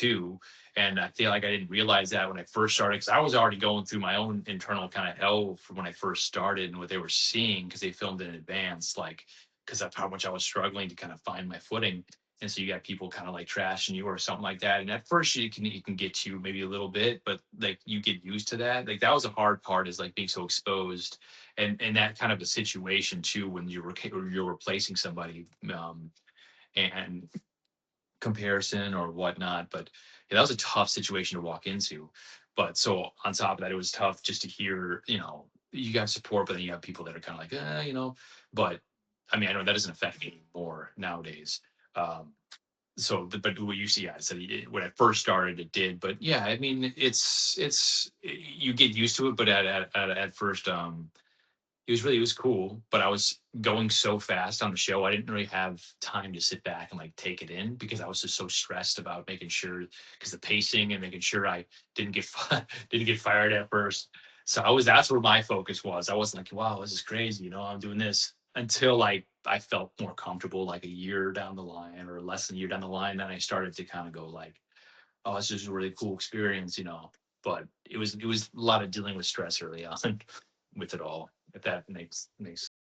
too. And I feel like I didn't realize that when I first started, because I was already going through my own internal kind of hell from when I first started and what they were seeing because they filmed in advance, like because of how much I was struggling to kind of find my footing. And so you got people kind of like trashing you or something like that. And at first you can get you maybe a little bit, but like you get used to that. Like that was a hard part, is like being so exposed, and that kind of a situation too when you're replacing somebody, and comparison or whatnot. But yeah, that was a tough situation to walk into. But so on top of that, it was tough just to hear, you got support, but then you have people that are kind of like, but I mean, I know that doesn't affect me anymore nowadays. So, but what you see, yeah, so when I first started, it did, but yeah, I mean, you get used to it, but at first, it was cool, but I was going so fast on the show. I didn't really have time to sit back and like take it in because I was just so stressed about making sure, because the pacing and making sure I didn't get didn't get fired at first. So that's where my focus was. I wasn't like, wow, this is crazy, I'm doing this, until like I felt more comfortable like a year down the line or less than a year down the line. Then I started to kind of go like, oh, this is a really cool experience. But it was a lot of dealing with stress early on with it all, if that makes